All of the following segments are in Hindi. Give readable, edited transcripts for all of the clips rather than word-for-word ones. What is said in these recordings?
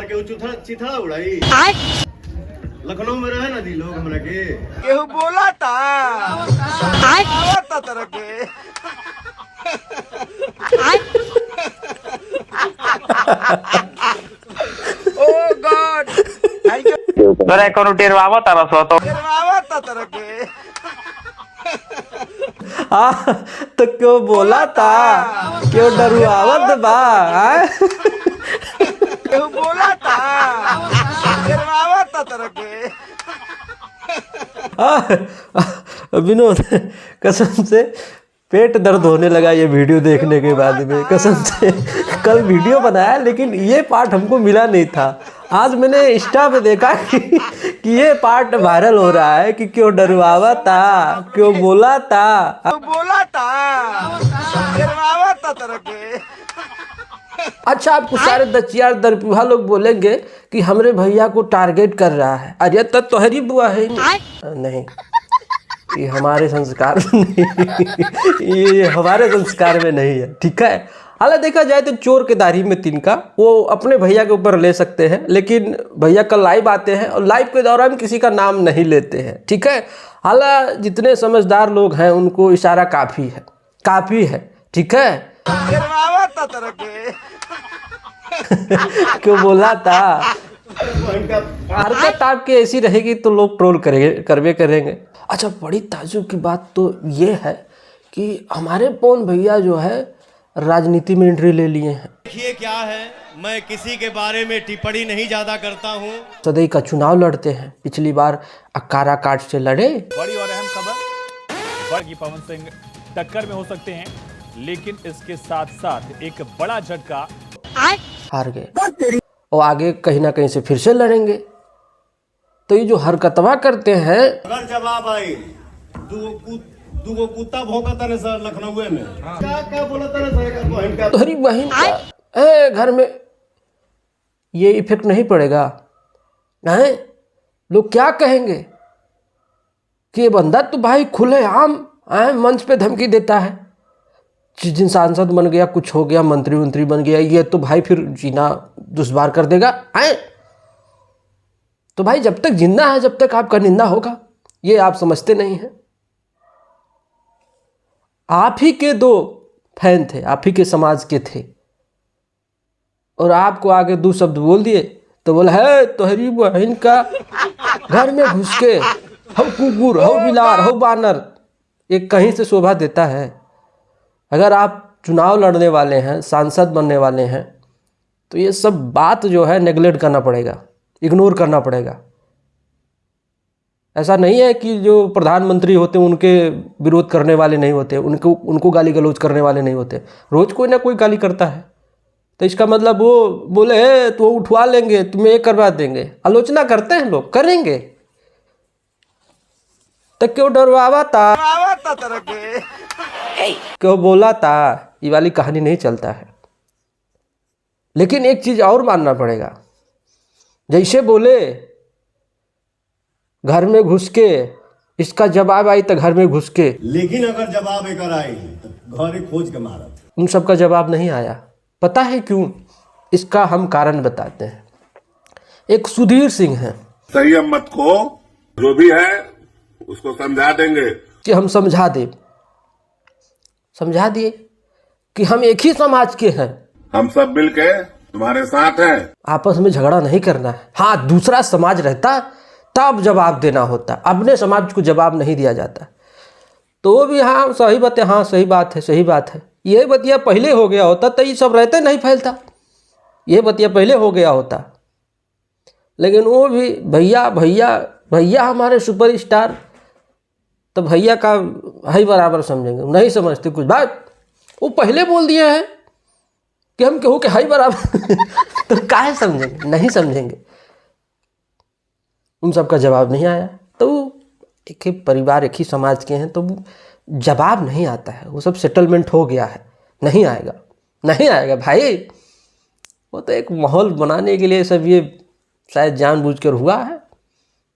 मार के चिथड़ा उड़ाई। लखनऊ में रहे ना दी लोग हमरा के केहू बोला था तरह के ओ गॉड तोरा कोनो टेरवावा तारा सो तो तरह के तो क्यों बोला था, क्यों डरुआवत बा। केहू बोला था तरह के विनोद, कसम से पेट दर्द होने लगा ये वीडियो देखने के बाद में। कसम से कल वीडियो बनाया लेकिन ये पार्ट हमको मिला नहीं था। आज मैंने इंस्टा पे देखा कि ये पार्ट वायरल हो रहा है कि क्यों डरवावा था, क्यों बोला था तरह के। अच्छा, आपको सारे दचियार दरपुहा लोग बोलेंगे कि हमरे भैया को टारगेट कर रहा है। अरे तब तोहरी बुआ है नहीं, ये हमारे संस्कार में नहीं, ये हमारे संस्कार में नहीं है, ठीक है। हालांकि देखा जाए तो चोर के दाढ़ी में तिनका, वो अपने भैया के ऊपर ले सकते हैं, लेकिन भैया कल लाइव आते हैं और लाइव के दौरान किसी का नाम नहीं लेते हैं, ठीक है। हालांकि जितने समझदार लोग हैं उनको इशारा काफ़ी है, ठीक है। तरह के क्यों बोला था। हरकत आपकी ऐसी रहेगी तो लोग ट्रोल करेंगे। अच्छा, बड़ी ताज्जुब की बात तो ये है कि हमारे पवन भैया जो है राजनीति में एंट्री ले लिए हैं। देखिए क्या है, मैं किसी के बारे में टिप्पणी नहीं ज्यादा करता हूँ। सदैव का चुनाव लड़ते हैं, पिछली बार अक्कारा काट से लड़े। बड़ी और अहम खबर, की पवन सिंह टक्कर में हो सकते हैं, लेकिन इसके साथ साथ एक बड़ा झटका, हार गए और आगे कहीं ना कहीं से फिर से लड़ेंगे। तो ये जो हरकतवा करते हैं, अगर जवाब आई दूगो कुत्ता भौंकता ने सर लखनऊ में क्या बोलता ने सर तोहरी बहन का घर में ये इफेक्ट नहीं पड़ेगा हैं? लोग क्या कहेंगे कि ये बंदा तो भाई खुलेआम मंच पे धमकी देता है। जिस दिन सांसद बन गया, कुछ हो गया, मंत्री बन गया, ये तो भाई फिर जीना दुश्वार कर देगा। तो भाई जब तक जिंदा है जब तक आपका निंदा होगा, ये आप समझते नहीं हैं। आप ही के 2 फैन थे, आप ही के समाज के थे, और आपको आगे 2 शब्द बोल दिए तो बोला है तोहरी बहन का घर में घुस के हो कुकुर, हो बिलार, हो बानर। एक कहीं से शोभा देता है। अगर आप चुनाव लड़ने वाले हैं, सांसद बनने वाले हैं, तो ये सब बात जो है नेगलेक्ट करना पड़ेगा, इग्नोर करना पड़ेगा। ऐसा नहीं है कि जो प्रधानमंत्री होते हैं उनके विरोध करने वाले नहीं होते, उनको गाली गलौज करने वाले नहीं होते। रोज़ कोई ना कोई गाली करता है, तो इसका मतलब वो बोले तो उठवा लेंगे, तुम्हें ये करवा देंगे। आलोचना करते हैं लोग, करेंगे तो क्यों डरवावा था, तरह के क्यों बोला था, ये वाली कहानी नहीं चलता है। लेकिन एक चीज़ और मानना पड़ेगा, जैसे बोले घर में घुस के, इसका जवाब आई तो घर में घुस के, लेकिन अगर जवाब एक आई तो घर ही खोज के मारा। उन सब का जवाब नहीं आया। पता है क्यों? इसका हम कारण बताते हैं। एक सुधीर सिंह है, संयम मत को, जो भी है उसको समझा देंगे कि हम समझा दिए कि हम एक ही समाज के हैं, हम सब मिलके तुम्हारे साथ हैं। आपस में झगड़ा नहीं करना है। हाँ, दूसरा समाज रहता तब जवाब देना होता, अपने समाज को जवाब नहीं दिया जाता। तो वो भी हाँ सही बात है, हाँ सही बात है, ये बतिया पहले हो गया होता तो ये सब रहते नहीं फैलता। ये बतिया पहले हो गया होता, लेकिन वो भी भैया हमारे सुपरस्टार, तो भैया का है बराबर समझेंगे, नहीं समझते कुछ बात। वो पहले बोल दिए हैं कि हम केहू के है बराबर तो काहे समझेंगे, नहीं समझेंगे। उन सब का जवाब नहीं आया। तो एक ही परिवार, एक ही समाज के हैं, तो जवाब नहीं आता है। वो सब सेटलमेंट हो गया है, नहीं आएगा भाई। वो तो एक माहौल बनाने के लिए सब ये शायद जानबूझकर हुआ है।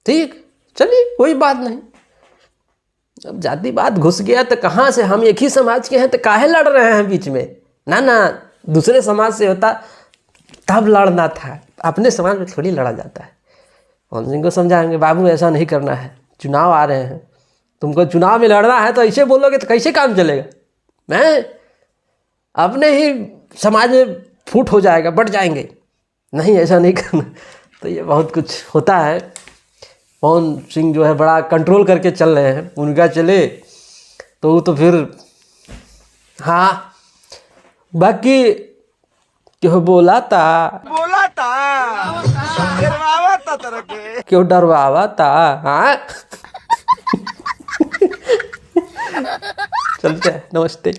ठीक, चलिए कोई बात नहीं। अब जातिवाद घुस गया तो कहाँ से, हम एक ही समाज के हैं तो काहे लड़ रहे हैं बीच में। ना दूसरे समाज से होता तब लड़ना था, अपने समाज में थोड़ी लड़ा जाता है। पवन सिंह को समझाएंगे बाबू ऐसा नहीं करना है, चुनाव आ रहे हैं, तुमको चुनाव में लड़ना है तो ऐसे बोलोगे तो कैसे काम चलेगा। मैं अपने ही समाज में फूट हो जाएगा, बढ़ जाएंगे, नहीं ऐसा नहीं करना। तो ये बहुत कुछ होता है। पवन सिंह जो है बड़ा कंट्रोल करके चल रहे हैं, उनका चले तो वो तो फिर हाँ। बाकी क्यों बोला था डरवावा था तरह के क्यों डरवावा था हाँ। चलते हैं, नमस्ते।